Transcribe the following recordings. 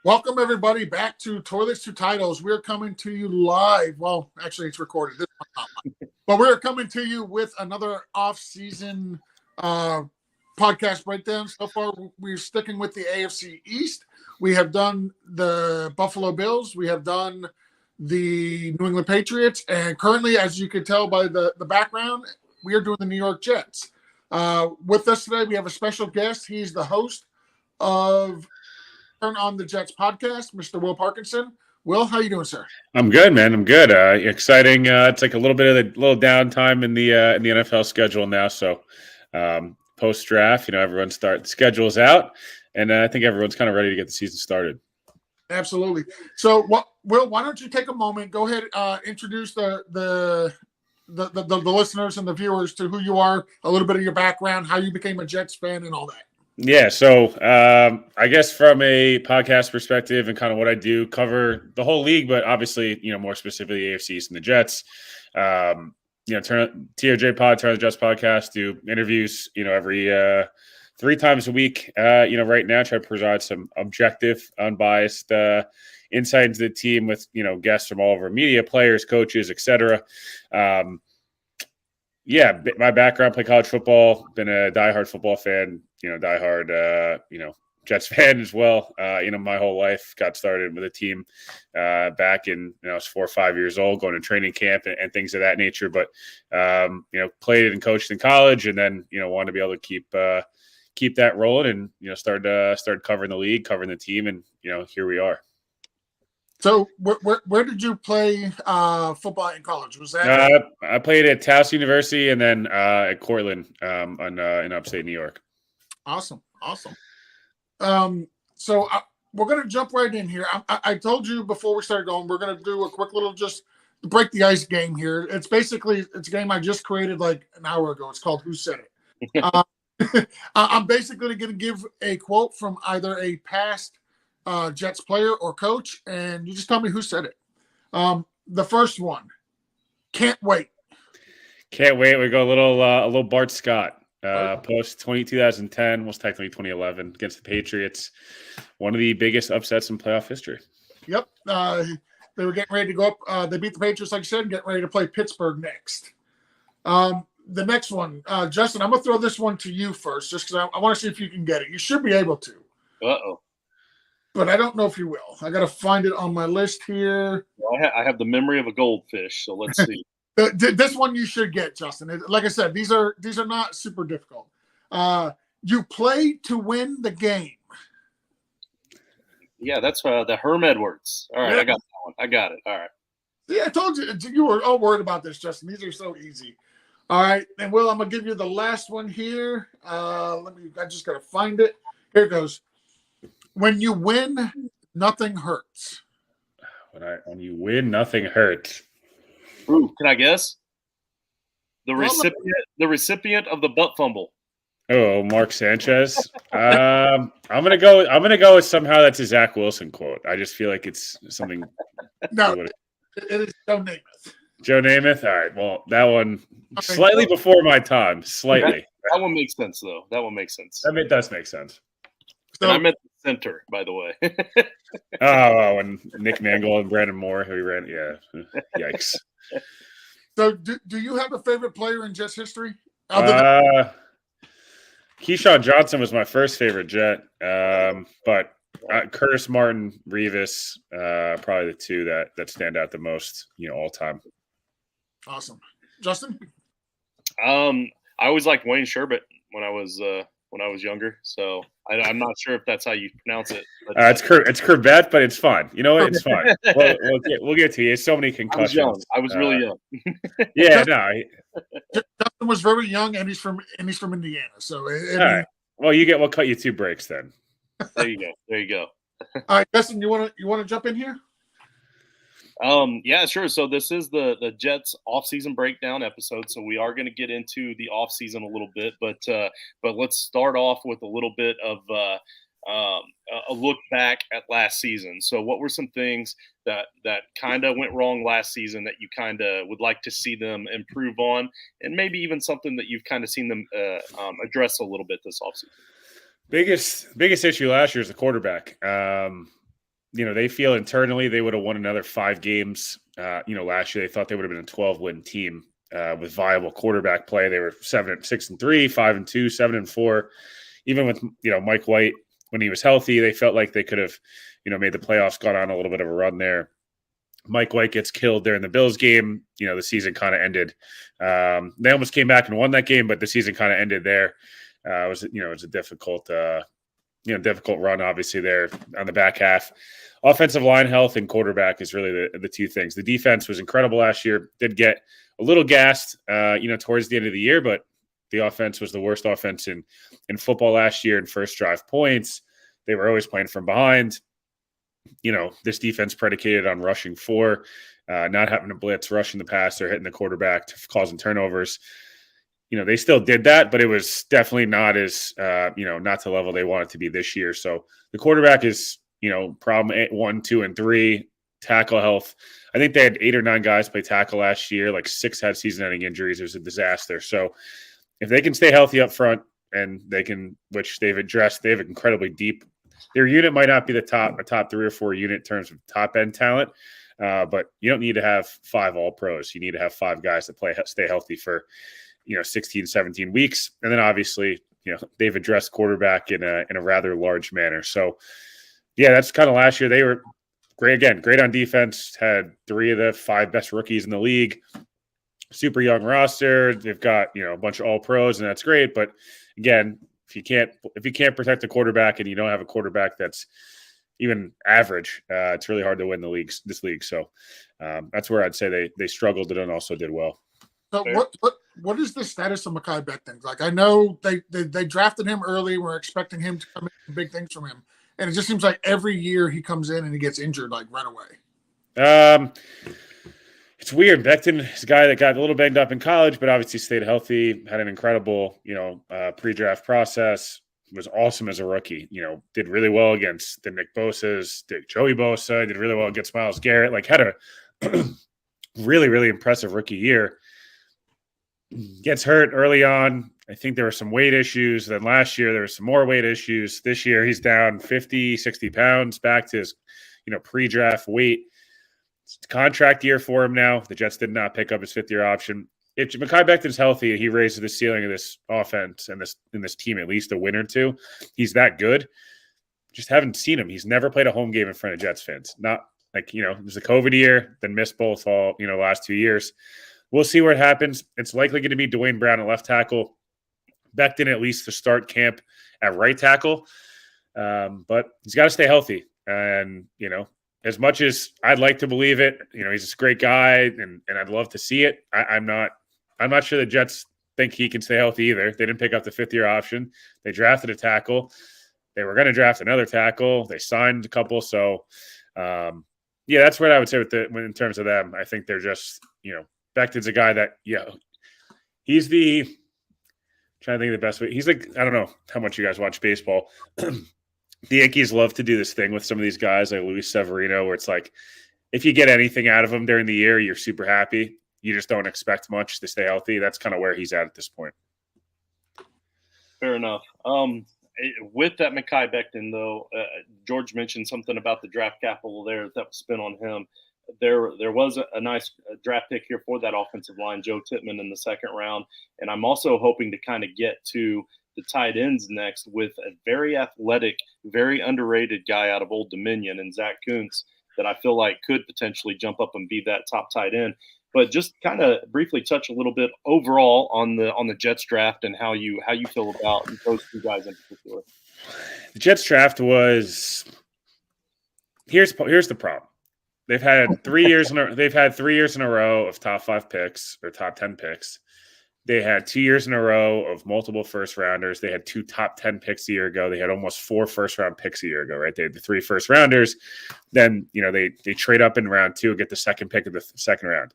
Welcome, everybody, back to Toilets to Titles. We're coming to you live. Well, actually, it's recorded. This one's not live. But we're coming to you with another off-season podcast breakdown. So far, we're sticking with the AFC East. We have done the Buffalo Bills. We have done the New England Patriots. And currently, as you can tell by the background, we are doing the New York Jets. With us today, we have a special guest. He's the host of Turn on the Jets podcast, Mr. Will Parkinson. Will, how you doing, sir? I'm good, man. I'm good. Exciting. It's like a little bit of a little downtime in the NFL schedule now. So post draft, everyone the schedule's out, and I think everyone's kind of ready to get the season started. Absolutely. So, Will, why don't you take a moment? Go ahead, introduce the listeners and the viewers to who you are, a little bit of your background, how you became a Jets fan, and all that. Yeah, so I guess from a podcast perspective and kind of what I do, cover the whole league, but obviously, more specifically AFC East and the Jets. TOJ Pod, Turn on the Jets podcast, do interviews, every 3 times a week. Right now, try to provide some objective, unbiased insight into the team with, guests from all over media, players, coaches, etc. Yeah, my background, play college football, been a diehard football fan, diehard, Jets fan as well. My whole life got started with a team back in, I was 4 or 5 years old, going to training camp and things of that nature. But, played and coached in college and then, wanted to be able to keep that rolling and, started covering the league, covering the team. And, here we are. So where did you play football in college? Was that? I played at Taos University and then at Cortland in upstate New York. Awesome. So we're going to jump right in here. I told you before we started going, we're going to do a quick little just break the ice game here. It's a game I just created like an hour ago. It's called Who Said It? I'm basically going to give a quote from either a past Jets player or coach, and you just tell me who said it. The first one, can't wait. Can't wait. We go a little Bart Scott. Post 2010, was technically 2011 against the Patriots. One of the biggest upsets in playoff history. Yep. They were getting ready to go up. They beat the Patriots, like I said, getting ready to play Pittsburgh next. The next one, Justin, I'm going to throw this one to you first, just because I want to see if you can get it. You should be able to. Uh-oh. But I don't know if you will. I got to find it on my list here. Well, I have the memory of a goldfish, so let's see. This one you should get, Justin. Like I said, these are not super difficult. You play to win the game. Yeah, that's the Herm Edwards. All right, yeah. I got that one. I got it. All right. Yeah, I told you were all worried about this, Justin. These are so easy. All right, and Will, I'm gonna give you the last one here. I just gotta find it. Here it goes. When you win, nothing hurts. When you win, nothing hurts. Ooh, can I guess? The recipient of the butt fumble. Oh, Mark Sanchez. I'm gonna go with somehow that's a Zach Wilson quote. I just feel like it's something. No, it is Joe Namath. Joe Namath. All right. Well, that one slightly before my time. Slightly. That one makes sense, though. That one makes sense. It does make sense. And I meant the center, by the way. And Nick Mangold and Brandon Moore, who ran. Yeah. Yikes. So, do you have a favorite player in Jets history? Keyshawn Johnson was my first favorite Jet, but Curtis Martin, Revis, probably the two that stand out the most, all time. Awesome, Justin. I always liked Wayne Sherbert when I was younger, so I'm not sure if that's how you pronounce it. But, it's Corbett, but it's fine. You know what? It's fine. We'll get to you. It's so many concussions. I was really young. Yeah, no. Justin was very young, and he's from Indiana. So, all right. Well, we'll cut you 2 breaks then. There you go. All right, Justin, you want to jump in here? Yeah, sure. So this is the Jets offseason breakdown episode. So we are going to get into the offseason a little bit, but let's start off with a little bit of a look back at last season. So what were some things that kind of went wrong last season that you kind of would like to see them improve on, and maybe even something that you've kind of seen them address a little bit this offseason? Biggest issue last year is the quarterback. they feel internally they would have won another 5 games. Last year they thought they would have been a 12-win team with viable quarterback play. They were 6-3, 5-2, 7-4. Even with Mike White when he was healthy, they felt like they could have made the playoffs, got on a little bit of a run there. Mike White gets killed during the Bills game. The season kind of ended. They almost came back and won that game, but the season kind of ended there. It was a difficult run, obviously, there on the back half. Offensive line health and quarterback is really the two things. The defense was incredible last year. Did get a little gassed, towards the end of the year, but the offense was the worst offense in football last year in first drive points. They were always playing from behind. This defense predicated on rushing 4, not having to blitz, rushing the passer, hitting the quarterback, causing turnovers. They still did that, but it was definitely not as, not to the level they want it to be this year. So the quarterback is, problem 1, 2, and 3. Tackle health. I think they had 8 or 9 guys play tackle last year. Like 6 had season-ending injuries. It was a disaster. So if they can stay healthy up front, and they can, which they've addressed, they have incredibly deep. Their unit might not be a top 3 or 4 unit in terms of top-end talent, but you don't need to have 5 all-pros. You need to have 5 guys that stay healthy for, 16, 17 weeks. And then obviously, they've addressed quarterback in a rather large manner. So, yeah, that's kind of last year. They were great on defense, had 3 of the 5 best rookies in the league. Super young roster. They've got, a bunch of all-pros, and that's great. But, again, if you can't protect the quarterback and you don't have a quarterback that's even average, it's really hard to win this league. So that's where I'd say they struggled and also did well. So what is the status of Mekhi Becton? Like, I know they drafted him early. We're expecting him to come in, big things from him, and it just seems like every year he comes in and he gets injured like right away. It's weird. Becton is a guy that got a little banged up in college, but obviously stayed healthy, had an incredible, pre-draft process, was awesome as a rookie, did really well against the Nick Bosa's, Joey Bosa, did really well against Myles Garrett, like had a really, really impressive rookie year. Gets hurt early on. I think there were some weight issues. Then last year, there were some more weight issues. This year, he's down 50, 60 pounds, back to his, pre-draft weight. It's a contract year for him now. The Jets did not pick up his 5th-year option. If Mekhi Becton's healthy, he raises the ceiling of this offense and this team at least a win or 2. He's that good. Just haven't seen him. He's never played a home game in front of Jets fans. Not like, it was a COVID year, then missed both all, last 2 years. We'll see where it happens. It's likely going to be Dwayne Brown at left tackle. Becton at least to start camp at right tackle. But he's got to stay healthy. And, as much as I'd like to believe it, he's a great guy and I'd love to see it. I'm not sure the Jets think he can stay healthy either. They didn't pick up the 5th-year option. They drafted a tackle. They were going to draft another tackle. They signed a couple. So, that's what I would say in terms of them. I think they're just, Becton's a guy that, he's trying to think of the best way. He's like, I don't know how much you guys watch baseball. The Yankees love to do this thing with some of these guys like Luis Severino, where it's like, if you get anything out of him during the year, you're super happy. You just don't expect much to stay healthy. That's kind of where he's at this point. Fair enough. With that Mekhi Becton, though, George mentioned something about the draft capital there that was spent on him. There was a nice draft pick here for that offensive line, Joe Tippmann in the 2nd round. And I'm also hoping to kind of get to the tight ends next with a very athletic, very underrated guy out of Old Dominion and Zach Kuntz that I feel like could potentially jump up and be that top tight end. But just kind of briefly touch a little bit overall on the Jets draft and how you feel about those 2 guys in particular. The Jets draft was here's the problem. They've had 3 years in a row of top 5 picks or top 10 picks. They had 2 years in a row of multiple first-rounders. They had 2 top 10 picks a year ago. They had almost 4 first-round picks a year ago, right? They had the 3 first-rounders. Then, they trade up in round 2 and get the 2nd pick of the 2nd round.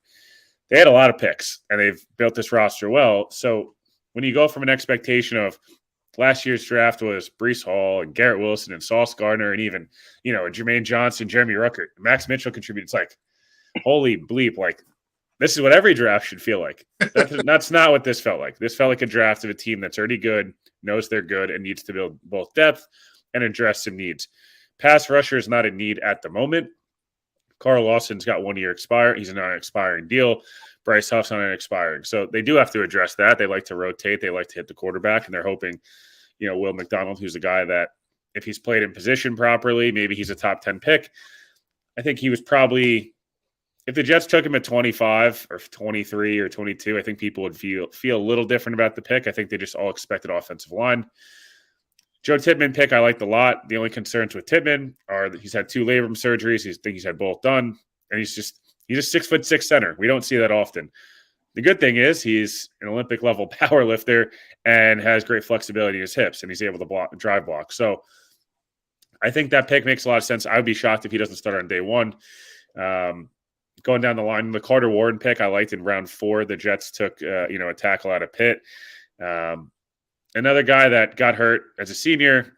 They had a lot of picks, and they've built this roster well. So when you go from an expectation of last year's draft was Breece Hall and Garrett Wilson and Sauce Gardner and even, Jermaine Johnson, Jeremy Ruckert, Max Mitchell contributed. It's like, holy bleep, like, this is what every draft should feel like. That's not what this felt like. This felt like a draft of a team that's already good, knows they're good, and needs to build both depth and address some needs. Pass rusher is not a need at the moment. Carl Lawson's got 1 year expired. He's on an expiring deal. Bryce Huff's on an expiring. So they do have to address that. They like to rotate. They like to hit the quarterback, and they're hoping, Will McDonald, who's a guy that if he's played in position properly, maybe he's a top 10 pick. I think he was probably, if the Jets took him at 25 or 23 or 22, I think people would feel a little different about the pick. I think they just all expected offensive line. Joe Tippmann pick I liked a lot. The only concerns with Tippmann are that he's had 2 labrum surgeries. I think he's had both done, and he's a 6'6" center. We don't see that often. The good thing is he's an Olympic level power lifter and has great flexibility in his hips, and he's able to drive block. So I think that pick makes a lot of sense. I would be shocked if he doesn't start on day one. Going down the line, the Carter Warren pick I liked in round 4. The Jets took a tackle out of Pitt. Another guy that got hurt as a senior.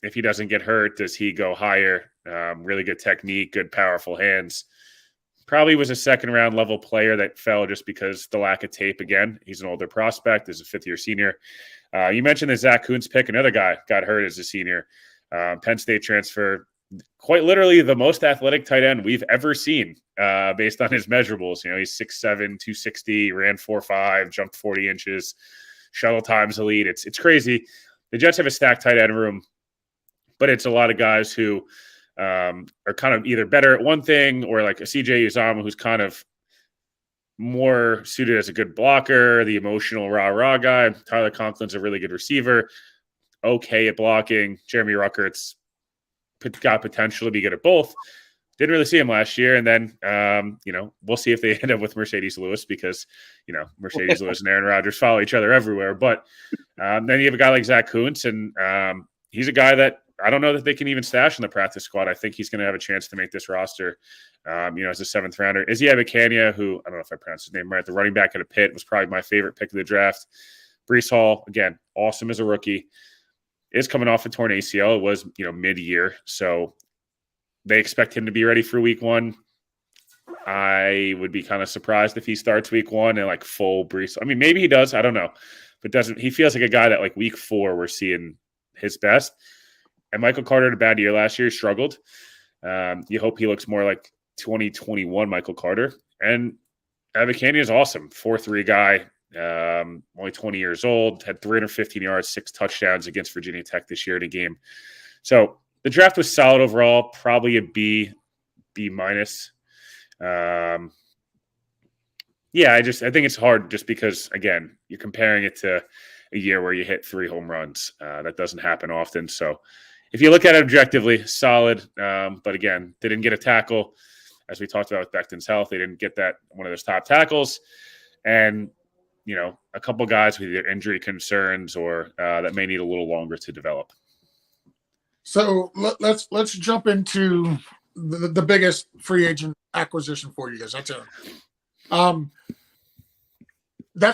If he doesn't get hurt, does he go higher? Really good technique, good powerful hands. Probably was a second-round level player that fell just because the lack of tape again. He's an older prospect, is a 5th-year senior. You mentioned the Zach Kuntz pick. Another guy got hurt as a senior. Penn State transfer, quite literally the most athletic tight end we've ever seen based on his measurables. He's 6'7", 260, ran 4.5, jumped 40 inches. Shuttle times elite. It's crazy. The Jets have a stacked tight end room, but it's a lot of guys who are kind of either better at one thing or like a CJ Uzomah who's kind of more suited as a good blocker, the emotional rah-rah guy. Tyler Conklin's a really good receiver, okay at blocking. Jeremy Ruckert's got potential to be good at both. Didn't really see him last year. And then, we'll see if they end up with Mercedes Lewis because, Mercedes Lewis and Aaron Rodgers follow each other everywhere. But then you have a guy like Zach Kuntz, and he's a guy that I don't know that they can even stash in the practice squad. I think he's going to have a chance to make this roster, as a 7th rounder. Izzy Abikania, who I don't know if I pronounced his name right, the running back at a Pitt, was probably my favorite pick of the draft. Breece Hall, again, awesome as a rookie, is coming off a torn ACL. It was, mid-year. So they expect him to be ready for week 1. I would be kind of surprised if he starts week 1 and like full Breece. I mean, maybe he does. I don't know. But he feels like a guy that like week 4 we're seeing his best. And Michael Carter had a bad year last year. He struggled. You hope he looks more like 2021 Michael Carter. And Abikania is awesome. 4'3" guy, only 20 years old, had 315 yards, 6 touchdowns against Virginia Tech this year in a game. So the draft was solid overall, probably a B minus. I think it's hard just because, again, you're comparing it to a year where you hit 3 home runs. That doesn't happen often. So if you look at it objectively, solid. But again, they didn't get a tackle. As we talked about with Becton's health, they didn't get that one of those top tackles. And, a couple guys with either injury concerns or that may need a little longer to develop. So let's jump into the biggest free agent acquisition for you guys. That's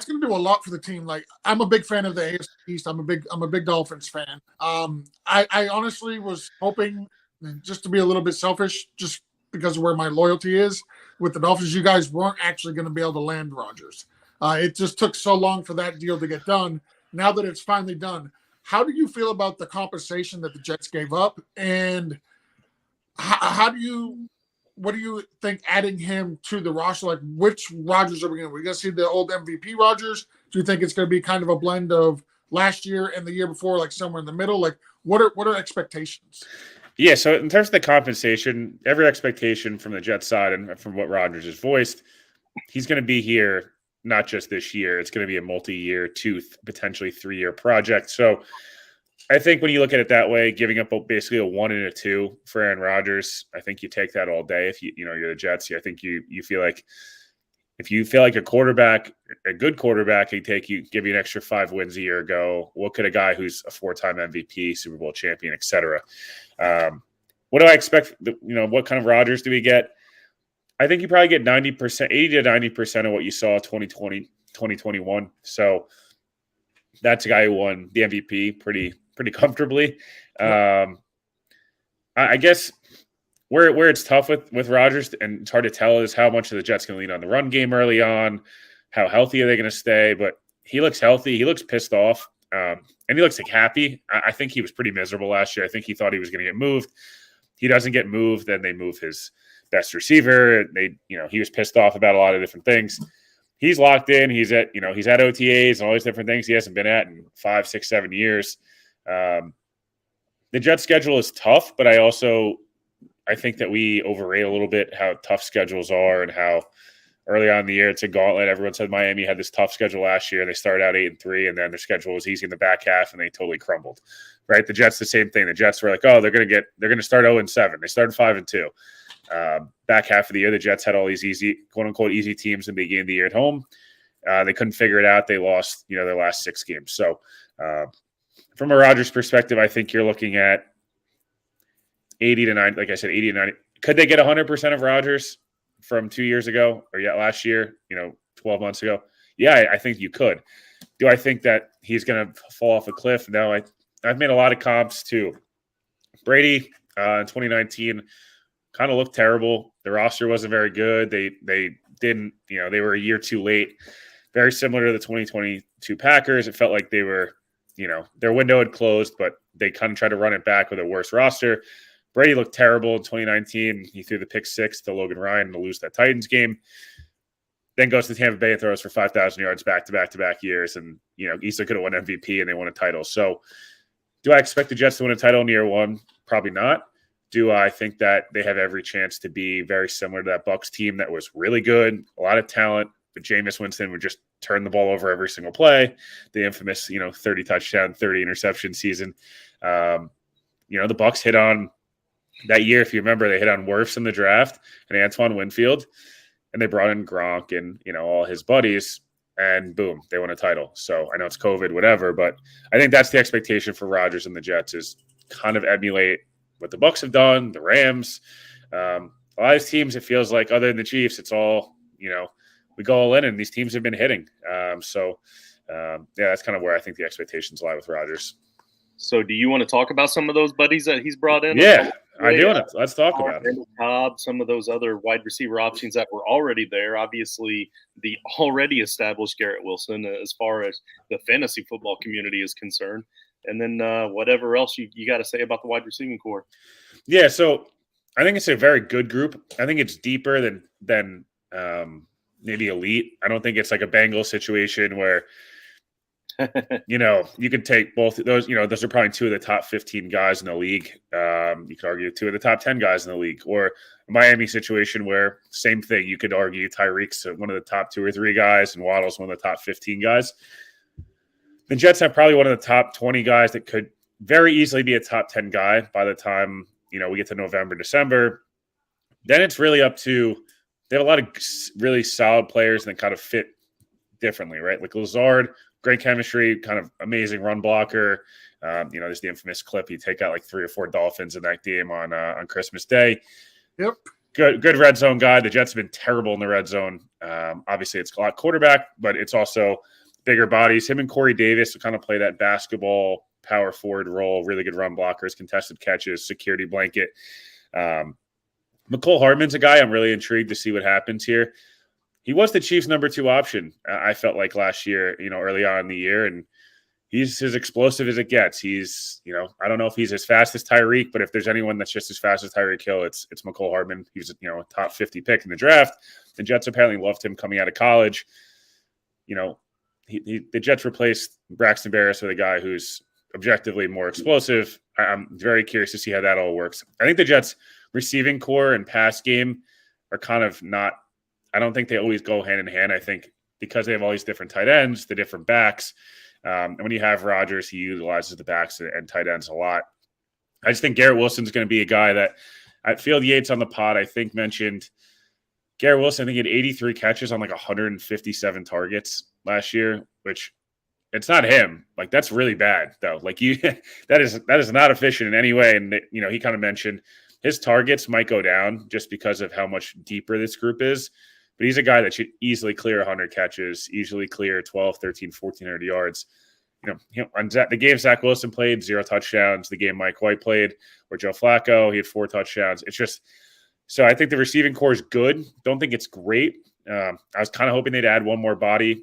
going to do a lot for the team. Like, I'm a big fan of the AFC East. I'm a big Dolphins fan. I honestly was hoping, just to be a little bit selfish, just because of where my loyalty is with the Dolphins, you guys weren't actually going to be able to land Rodgers. It just took so long for that deal to get done. Now that it's finally done, how do you feel about the compensation that the Jets gave up? And what do you think adding him to the roster? Like, which Rodgers are we going to? We're going to see the old MVP Rodgers? Do you think it's going to be kind of a blend of last year and the year before, like somewhere in the middle? Like, what are expectations? Yeah, so in terms of the compensation, every expectation from the Jets side and from what Rodgers has voiced, he's going to be here not just this year. It's going to be a multi-year, potentially 3-year project. So I think when you look at it that way, giving up basically a 1 and a 2 for Aaron Rodgers, I think you take that all day. If you're the Jets, I think you feel like if you feel like a good quarterback, can give you an extra 5 wins a year ago. What could a guy who's a 4-time MVP, Super Bowl champion, et cetera? What do I expect? What kind of Rodgers do we get? I think you probably get 90%, 80 to 90% of what you saw 2020, 2021. So that's a guy who won the MVP pretty comfortably. I guess where it's tough with Rodgers, and it's hard to tell, is how much of the Jets going to lean on the run game early on. How healthy are they going to stay? But he looks healthy. He looks pissed off, and he looks like happy. I think he was pretty miserable last year. I think he thought he was going to get moved. he doesn't get moved, then they move his best receiver. He was pissed off about a lot of different things. He's locked in. He's at OTAs and all these different things he hasn't been at in 5, 6, 7 years. The Jets schedule is tough, but I think that we overrate a little bit how tough schedules are and how early on in the year it's a gauntlet. Everyone said Miami had this tough schedule last year, and they started out 8-3, and then their schedule was easy in the back half, and they totally crumbled. Right? The Jets, the same thing. The Jets were like, oh, they're going to start 0-7. They started 5-2. Back half of the year, the Jets had all these easy, quote unquote, easy teams in the beginning of the year at home. They couldn't figure it out. They lost, their last 6 games. So, from a Rodgers perspective, I think you're looking at 80 to 90. Like I said, 80 to 90. Could they get 100% of Rodgers from 2 years ago or last year? 12 months ago. Yeah, I think you could. Do I think that he's going to fall off a cliff? No, I've made a lot of comps to Brady in 2019. Kind of looked terrible. The roster wasn't very good. They didn't, they were a year too late. Very similar to the 2022 Packers. It felt like they were, their window had closed, but they kind of tried to run it back with a worse roster. Brady looked terrible in 2019. He threw the pick 6 to Logan Ryan to lose that Titans game. Then goes to Tampa Bay and throws for 5,000 yards back-to-back years, and easily could have won MVP and they won a title. So, do I expect the Jets to win a title in year one? Probably not. Do I think that they have every chance to be very similar to that Bucs team that was really good, a lot of talent, but Jameis Winston would just turn the ball over every single play? The infamous, 30 touchdown, 30 interception season. The Bucs hit on that year. If you remember, they hit on Wirfs in the draft and Antoine Winfield, and they brought in Gronk and all his buddies, and boom, they won a title. So I know it's COVID, whatever, but I think that's the expectation for Rodgers and the Jets, is kind of emulate what the Bucs have done, the Rams. A lot of teams, it feels like, other than the Chiefs, it's all, we go all in, and these teams have been hitting. That's kind of where I think the expectations lie with Rodgers. So do you want to talk about some of those buddies that he's brought in? Yeah, I do. Let's talk about it. Cobb, some of those other wide receiver options that were already there. Obviously, the already established Garrett Wilson, as far as the fantasy football community is concerned. And then whatever else you got to say about the wide receiving core. Yeah, so I think it's a very good group. I think it's deeper than maybe elite. I don't think it's like a Bengals situation where you could take both those. Those are probably 2 of the top 15 guys in the league. You could argue 2 of the top 10 guys in the league, or a Miami situation where same thing. You could argue Tyreek's one of the top 2 or 3 guys, and Waddle's one of the top 15 guys. The Jets have probably one of the top 20 guys that could very easily be a top 10 guy by the time, we get to November, December. Then it's really up to, they have a lot of really solid players that kind of fit differently, right? Like Lazard, great chemistry, kind of amazing run blocker. There's the infamous clip. You take out like 3 or 4 Dolphins in that game on Christmas Day. Yep. Good red zone guy. The Jets have been terrible in the red zone. Obviously, it's a lot quarterback, but it's also bigger bodies. Him and Corey Davis will kind of play that basketball power forward role, really good run blockers, contested catches, security blanket. McCole Hardman's a guy I'm really intrigued to see what happens here. He was the Chiefs' number 2 option, I felt like last year, early on in the year, and he's as explosive as it gets. He's, I don't know if he's as fast as Tyreek, but if there's anyone that's just as fast as Tyreek Hill, it's McCole Hardman. He was, a top 50 pick in the draft. The Jets apparently loved him coming out of college. The Jets replaced Braxton Berrios with a guy who's objectively more explosive. I'm very curious to see how that all works. I think the Jets' receiving core and pass game are kind of not – I don't think they always go hand in hand. I think because they have all these different tight ends, the different backs, and when you have Rodgers, he utilizes the backs and tight ends a lot. I just think Garrett Wilson's going to be a guy that – Field Yates on the pod, I think, mentioned – Garrett Wilson, I think, he had 83 catches on like 157 targets last year, which it's not him. Like, that's really bad, though. Like, that is not efficient in any way. And he kind of mentioned his targets might go down just because of how much deeper this group is. But he's a guy that should easily clear 100 catches, easily clear 12, 13, 1,400 yards. On the game Zach Wilson played, 0 touchdowns. The game Mike White played, or Joe Flacco, he had 4 touchdowns. It's just. So I think the receiving core is good. Don't think it's great. I was kind of hoping they'd add one more body.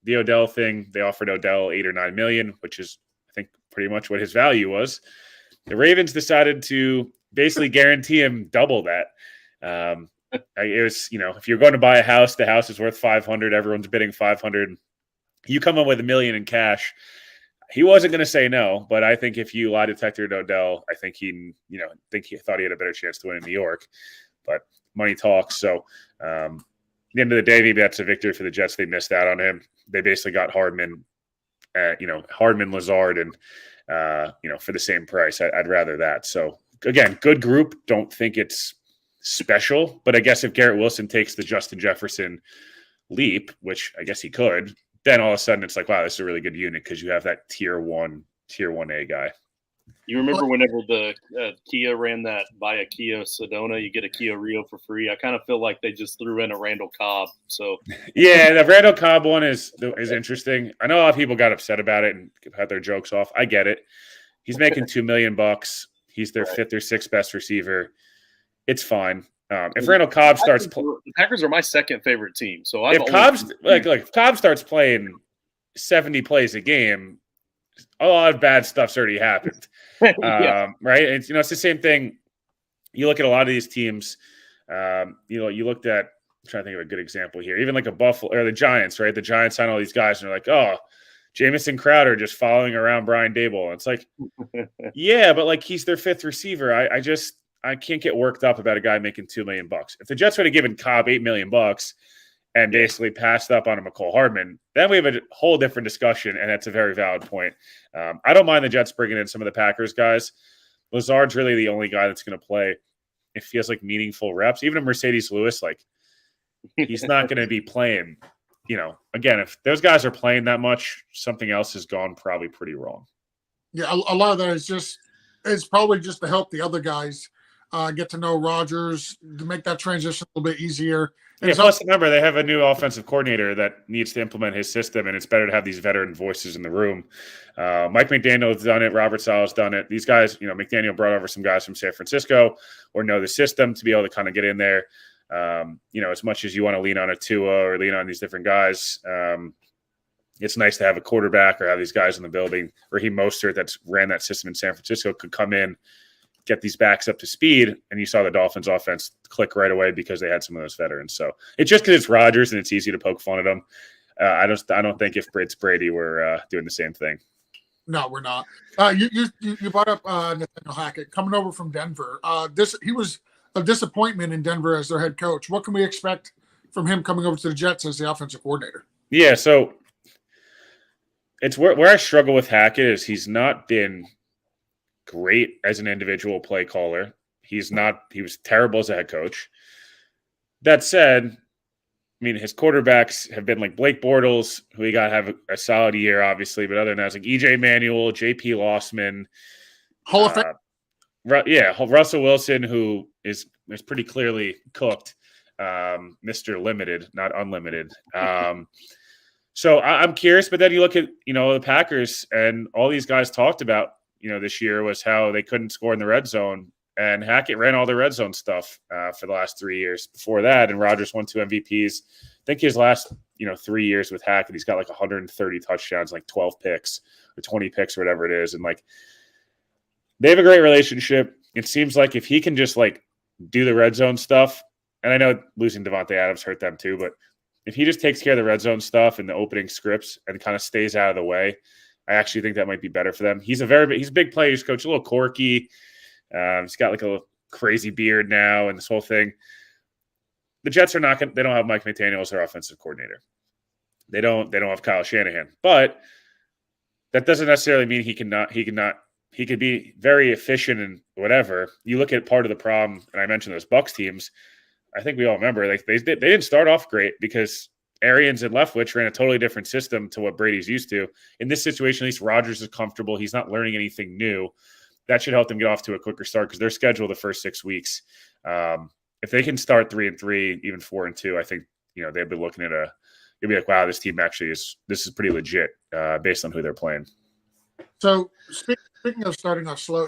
The Odell thing, they offered Odell $8 or $9 million, which is, I think, pretty much what his value was. The Ravens decided to basically guarantee him double that. It was, if you're going to buy a house, the house is worth 500. Everyone's bidding 500. You come in with $1 million in cash. He wasn't going to say no, but I think if you lie detected Odell, I think he thought he had a better chance to win in New York. But money talks. So at the end of the day, maybe that's a victory for the Jets. They missed out on him. They basically got Hardman, Lazard, and for the same price. I'd rather that. So again, good group. Don't think it's special, but I guess if Garrett Wilson takes the Justin Jefferson leap, which I guess he could, then all of a sudden it's like, wow, this is a really good unit because you have that tier 1A guy. You remember whenever the Kia ran that buy a Kia Sedona, you get a Kia Rio for free. I kind of feel like they just threw in a Randall Cobb. So yeah, the Randall Cobb one is interesting. I know a lot of people got upset about it and had their jokes off. I get it. He's making $2 million. He's their fifth or sixth best receiver. It's fine. If Randall Cobb starts, the Packers are my second favorite team. So if Cobb starts playing 70 plays a game, a lot of bad stuff's already happened. Yeah. Right? It's it's the same thing. You look at a lot of these teams. You looked at. I'm trying to think of a good example here. Even like a Buffalo or the Giants, right? The Giants sign all these guys, and they're like, oh, Jamison Crowder just following around Brian Daboll. And it's like, yeah, but like he's their fifth receiver. I can't get worked up about a guy making $2 million. If the Jets would have given Cobb $8 million and basically passed up on a McCole Hardman, then we have a whole different discussion, and that's a very valid point. I don't mind the Jets bringing in some of the Packers guys. Lazard's really the only guy that's going to play. It feels like meaningful reps. Even if Mercedes Lewis, like he's not going to be playing. Again, if those guys are playing that much, something else has gone probably pretty wrong. Yeah, a lot of that it's probably just to help the other guys get to know Rodgers, to make that transition a little bit easier. And plus, remember, they have a new offensive coordinator that needs to implement his system, and it's better to have these veteran voices in the room. Mike McDaniel's done it. Robert Sala's done it. These guys, McDaniel brought over some guys from San Francisco or know the system to be able to kind of get in there. As much as you want to lean on a Tua or lean on these different guys, it's nice to have a quarterback or have these guys in the building. Raheem Mostert that's ran that system in San Francisco could come in, get these backs up to speed, and you saw the Dolphins offense click right away because they had some of those veterans. So it's just because it's Rodgers and it's easy to poke fun at him. I don't think if it's Brady, we're doing the same thing. No, we're not. You brought up Nathaniel Hackett coming over from Denver. He was a disappointment in Denver as their head coach. What can we expect from him coming over to the Jets as the offensive coordinator? Yeah, so it's where I struggle with Hackett is he's not been great as an individual play caller. He was terrible as a head coach. That said, his quarterbacks have been like Blake Bortles, who he got to have a solid year, obviously, but other than that, it's like EJ Manuel, JP Lossman, Hall of Fame. Russell Wilson, who is pretty clearly cooked, Mr. Limited, not unlimited. So I'm curious, but then you look at the Packers, and all these guys talked about this year was how they couldn't score in the red zone, and Hackett ran all the red zone stuff for the last 3 years before that, and Rodgers won 2 MVPs. I think his last 3 years with Hackett, he's got like 130 touchdowns, like 12 picks or 20 picks or whatever it is, and like they have a great relationship. It seems like if he can just like do the red zone stuff, and I know losing Devontae Adams hurt them too, but if he just takes care of the red zone stuff and the opening scripts and kind of stays out of the way, I actually think that might be better for them. He's a big player. He's coach, a little quirky. He's got like a crazy beard now and this whole thing. The Jets they don't have Mike McDaniel as their offensive coordinator. They don't have Kyle Shanahan, but that doesn't necessarily mean he could be very efficient and whatever. You look at part of the problem, and I mentioned those Bucs teams. I think we all remember like they didn't start off great because Arians and Leftwich ran a totally different system to what Brady's used to. In this situation, at least Rodgers is comfortable. He's not learning anything new. That should help them get off to a quicker start because they're scheduled the first 6 weeks. If they can start 3-3, even 4-2, I think they'd be looking at you'd be like, wow, this team actually is pretty legit based on who they're playing. So speaking of starting off slow,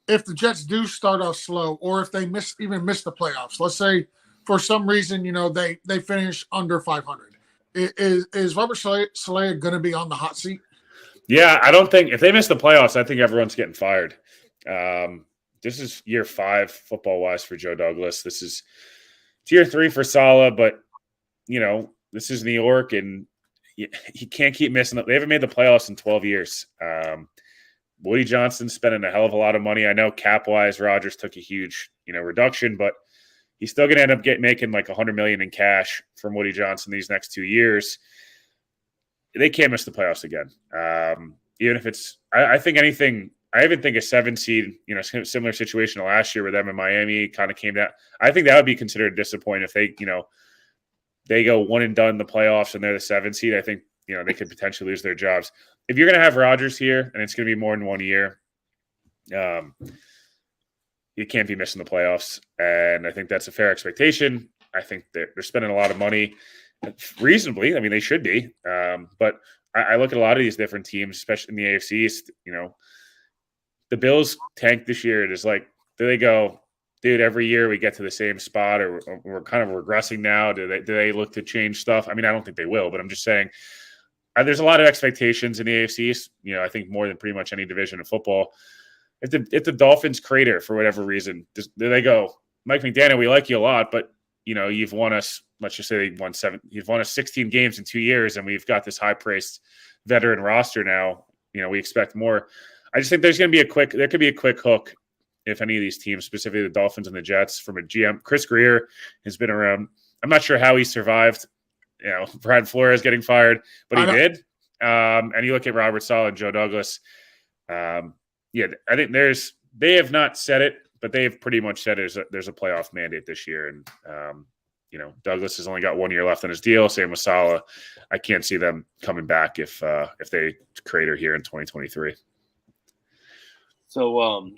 if the Jets do start off slow, or if they miss the playoffs, let's say for some reason, they finish under 500, is Robert Saleh going to be on the hot seat? Yeah, I don't think if they miss the playoffs, I think everyone's getting fired. this is year 5 football wise for Joe Douglas. This is tier 3 for Saleh, but this is New York, and he can't keep missing it. They haven't made the playoffs in 12 years. Woody Johnson's spending a hell of a lot of money. I know cap wise, Rodgers took a huge reduction, but he's still going to end up making like $100 million in cash from Woody Johnson these next 2 years. They can't miss the playoffs again. Even if it's, I think anything. I even think a 7 seed, similar situation to last year with them in Miami kind of came down. I think that would be considered disappointing if they go one and done in the playoffs and they're the 7 seed. I think, they could potentially lose their jobs. If you're going to have Rodgers here and it's going to be more than 1 year, you can't be missing the playoffs. And I think that's a fair expectation. I think they're spending a lot of money reasonably. I mean, they should be. But I look at a lot of these different teams, especially in the AFC East, the Bills tanked this year. It is like, do they go, dude, every year we get to the same spot, or we're kind of regressing now? Do they look to change stuff? I mean, I don't think they will, but I'm just saying there's a lot of expectations in the AFC East, I think more than pretty much any division of football. If the Dolphins crater for whatever reason, do they go, Mike McDaniel, we like you a lot, but you've won us, let's just say you've won us 16 games in 2 years, and we've got this high-priced veteran roster now. We expect more. I just think there could be a quick hook if any of these teams, specifically the Dolphins and the Jets, from a GM. Chris Greer has been around. I'm not sure how he survived, Brad Flores getting fired, but he did. And you look at Robert Saleh and Joe Douglas. I think they have not said it, but they have pretty much said there's a playoff mandate this year. And, Douglas has only got 1 year left on his deal. Same with Saleh. I can't see them coming back if they crater here in 2023. So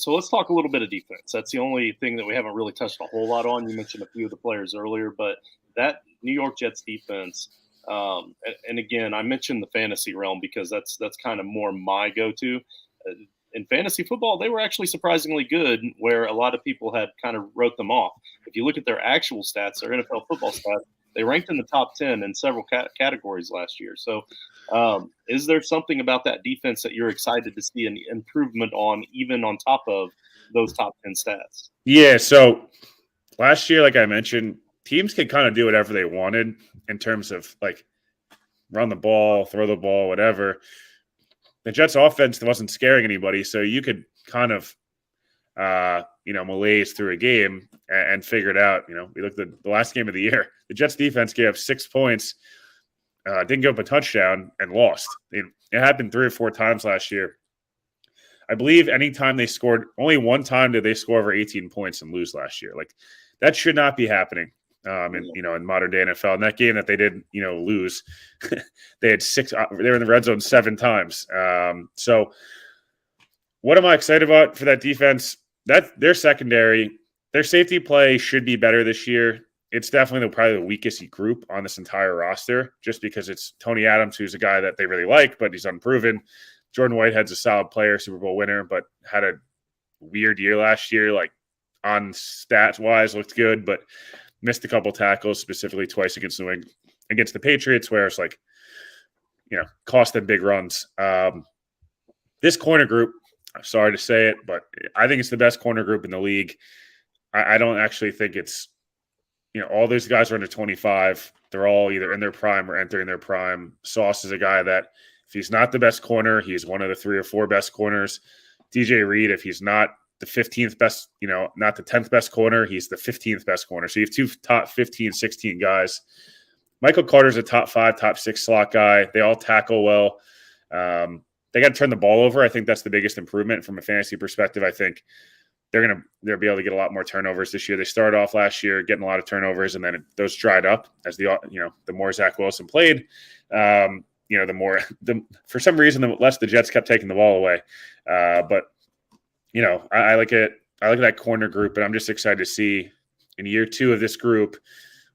let's talk a little bit of defense. That's the only thing that we haven't really touched a whole lot on. You mentioned a few of the players earlier, but that New York Jets defense, and again, I mentioned the fantasy realm because that's kind of more my go-to. In fantasy football, they were actually surprisingly good, where a lot of people had kind of wrote them off. If you look at their actual stats, their NFL football stats, they ranked in the top 10 in several categories last year. So is there something about that defense that you're excited to see an improvement on, even on top of those top 10 stats? Yeah, so last year, like I mentioned, teams could kind of do whatever they wanted in terms of like run the ball, throw the ball, whatever. The Jets offense wasn't scaring anybody, so you could kind of malaise through a game and figure it out. We looked at the last game of the year. The Jets defense gave up 6 points, didn't give up a touchdown, and lost. It happened 3 or 4 times last year. I believe anytime they scored, only one time did they score over 18 points and lose last year. Like, that should not be happening in modern day NFL. In that game that they did, lose, they had 6. They were in the red zone 7 times. So what am I excited about for that defense? That their secondary, their safety play should be better this year. It's definitely probably the weakest group on this entire roster, just because it's Tony Adams, who's a guy that they really like, but he's unproven. Jordan Whitehead's a solid player, Super Bowl winner, but had a weird year last year. Like, on stats wise, looked good, but missed a couple tackles, specifically twice against the Patriots, where it's like, cost them big runs. This corner group, I'm sorry to say it, but I think it's the best corner group in the league. I don't actually think it's, all those guys are under 25. They're all either in their prime or entering their prime. Sauce is a guy that, if he's not the best corner, he's one of the 3 or 4 best corners. DJ Reed, if he's not the 15th best, not the 10th best corner, he's the 15th best corner. So you have 2 top 15, 16 guys. Michael Carter's a top 5, top 6 slot guy. They all tackle well. They got to turn the ball over. I think that's the biggest improvement from a fantasy perspective. I think they'll be able to get a lot more turnovers this year. They started off last year getting a lot of turnovers, and then those dried up as the more Zach Wilson played. For some reason, the less the Jets kept taking the ball away. But I like it. I like that corner group, and I'm just excited to see in year 2 of this group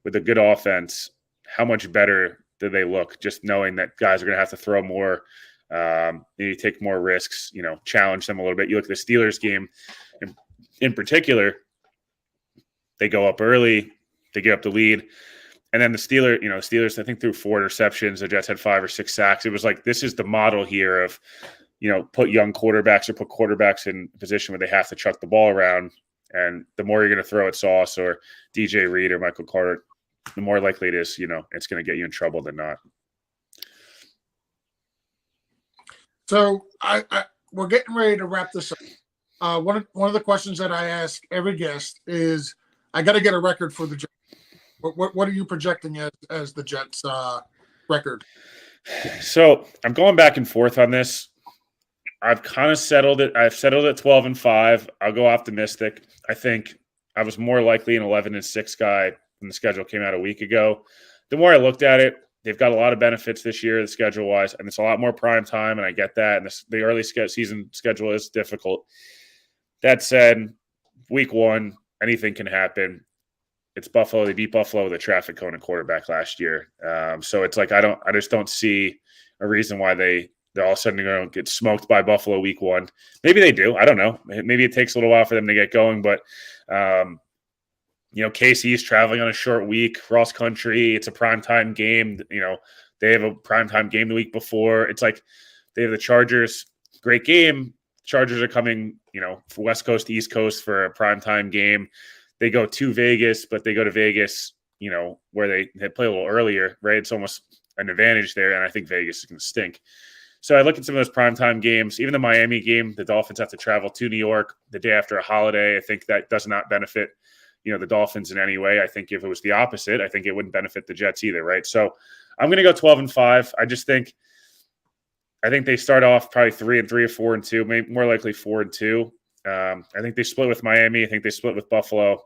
with a good offense, how much better do they look, just knowing that guys are going to have to throw more, maybe take more risks, challenge them a little bit. You look at the Steelers game in particular, they go up early, they get up the lead, and then the Steelers, I think, threw 4 interceptions. The Jets had 5 or 6 sacks. It was like, this is the model here of, put young quarterbacks or put quarterbacks in a position where they have to chuck the ball around. And the more you're going to throw at Sauce or DJ Reed or Michael Carter, the more likely it is, it's going to get you in trouble than not. So we're getting ready to wrap this up. One of the questions that I ask every guest is, I got to get a record for the Jets. What are you projecting as the Jets record? So I'm going back and forth on this. I've kind of settled it. I've settled at 12-5. I'll go optimistic. I think I was more likely an 11-6 guy when the schedule came out a week ago. The more I looked at it, they've got a lot of benefits this year, the schedule-wise, and it's a lot more prime time, and I get that. And the early season schedule is difficult. That said, week one, anything can happen. It's Buffalo. They beat Buffalo with a traffic cone and quarterback last year. So it's like I just don't see a reason why they're all of a sudden going to get smoked by Buffalo week one. Maybe they do. I don't know. Maybe it takes a little while for them to get going. But, KC's traveling on a short week, cross country. It's a primetime game. They have a primetime game the week before. It's like they have the Chargers. Great game. Chargers are coming, from West Coast to East Coast for a primetime game. They go to Vegas, but they go to Vegas, where they play a little earlier, right? It's almost an advantage there, and I think Vegas is going to stink. So I look at some of those primetime games, even the Miami game, the Dolphins have to travel to New York the day after a holiday. I think that does not benefit, the Dolphins in any way. I think if it was the opposite, I think it wouldn't benefit the Jets either, right? So I'm going to go 12-5. I think they start off probably 3-3 or 4-2, maybe more likely 4-2. I think they split with Miami. I think they split with Buffalo. I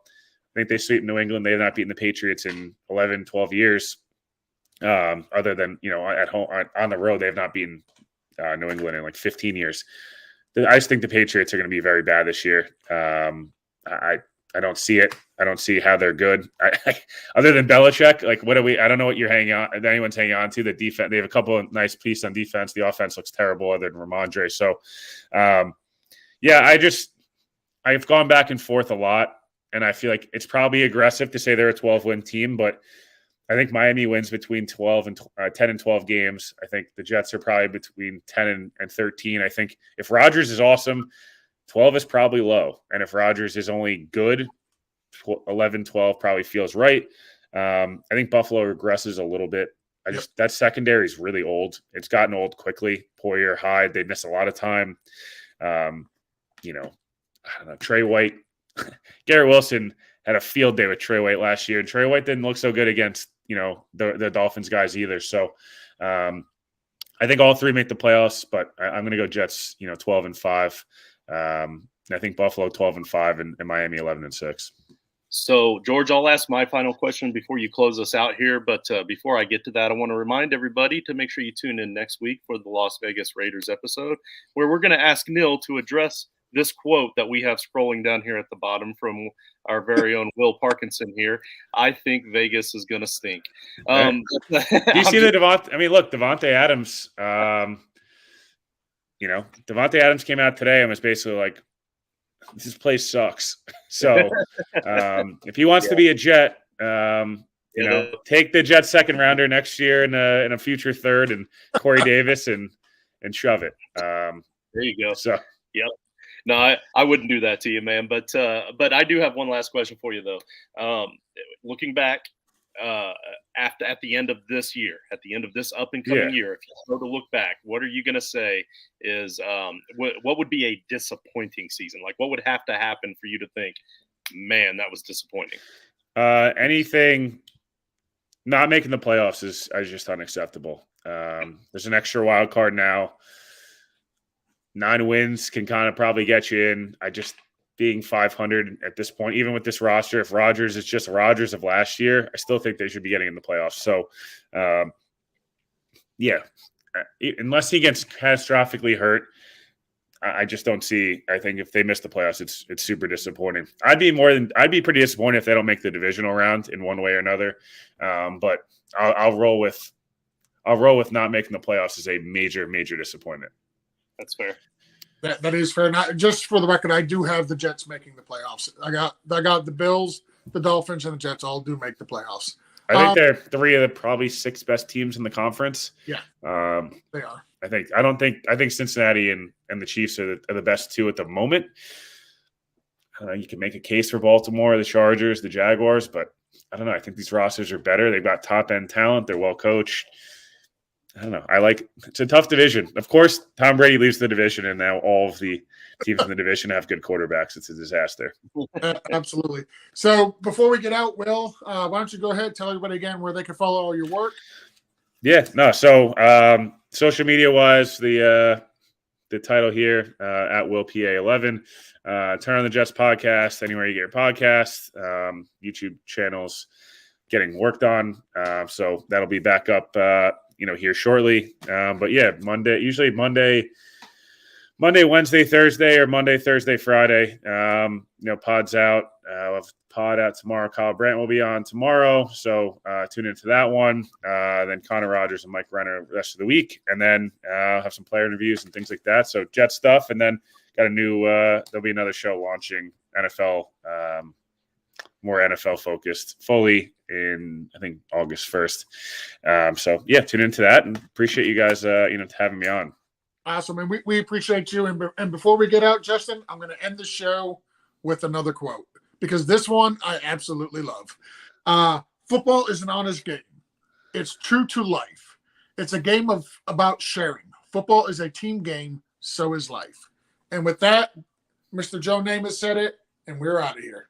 think they sweep New England. They have not beaten the Patriots in 11, 12 years. Other than, at home, on the road, they have not beaten New England in like 15 years. I just think the Patriots are going to be very bad this year. I don't see it. I don't see how they're good. Other than Belichick, I don't know what anyone's hanging on to. The defense, they have a couple of nice pieces on defense. The offense looks terrible other than Ramondre. So, I've gone back and forth a lot, and I feel like it's probably aggressive to say they're a 12-win team, but I think Miami wins between 10 and 12 games. I think the Jets are probably between 10 and 13. I think if Rodgers is awesome, 12 is probably low. And if Rodgers is only good, 11, 12 probably feels right. I think Buffalo regresses a little bit. That secondary is really old. It's gotten old quickly. Poyer, Hyde, they miss a lot of time. I don't know, Trey White. Garrett Wilson had a field day with Trey White last year, and Trey White didn't look so good against, the Dolphins guys either. So I think all three make the playoffs, but I'm going to go Jets, 12-5. I think Buffalo 12-5 and Miami 11-6. So, George, I'll ask my final question before you close us out here. But before I get to that, I want to remind everybody to make sure you tune in next week for the Las Vegas Raiders episode, where we're going to ask Neil to address this quote that we have scrolling down here at the bottom from our very own Will Parkinson here. I think Vegas is going to stink. Do you see the Devontae? I mean, look, Devontae Adams. Devontae Adams came out today and was basically like, "This place sucks." So if he wants to be a Jet, take the Jets second rounder next year in a future third and Corey Davis and shove it. There you go. So yep. No, I wouldn't do that to you, man. But I do have one last question for you, though. Looking back at the end of this year, at the end of this up and coming year, if you go to look back, what are you going to say is what would be a disappointing season? Like, what would have to happen for you to think, man, that was disappointing? Anything not making the playoffs is just unacceptable. There's an extra wild card now. 9 wins can kind of probably get you in. Being 500 at this point, even with this roster, if Rodgers is just Rodgers of last year, I still think they should be getting in the playoffs. So, unless he gets catastrophically hurt, I just don't see. I think if they miss the playoffs, it's super disappointing. I'd be pretty disappointed if they don't make the divisional round in one way or another. But I'll roll with not making the playoffs as a major disappointment. That's fair. That is fair. Not just for the record, I do have the Jets making the playoffs. I got the Bills, the Dolphins, and the Jets all do make the playoffs. I think they're three of the probably 6 best teams in the conference. Yeah, they are. I think Cincinnati and the Chiefs are the best 2 at the moment. You can make a case for Baltimore, the Chargers, the Jaguars, but I don't know. I think these rosters are better. They've got top end talent. They're well coached. I don't know. It's a tough division. Of course, Tom Brady leaves the division, and now all of the teams in the division have good quarterbacks. It's a disaster. Absolutely. So before we get out, Will, why don't you go ahead, tell everybody again where they can follow all your work? Yeah, no. So social media wise, the title here at Will PA11. Turn on the Jets podcast anywhere you get your podcasts. YouTube channels getting worked on, so that'll be back up here shortly. But yeah, usually Monday, Wednesday, Thursday, or Monday, Thursday, Friday. Pod's out. We'll have pod out tomorrow. Kyle Brandt will be on tomorrow, so tune into that one. Then Connor Rogers and Mike Renner the rest of the week, and then have some player interviews and things like that. So Jet stuff, and then got a new. There'll be another show launching NFL, more NFL focused, fully in I think August 1st. So yeah, tune into that, and appreciate you guys having me on. Awesome, and we appreciate you. And before we get out, Justin, I'm going to end the show with another quote, because this one I absolutely love. Football is an honest game. It's true to life. It's a game about sharing. Football is a team game. So is life. And with that, Mr. Joe Namath said it, and we're out of here.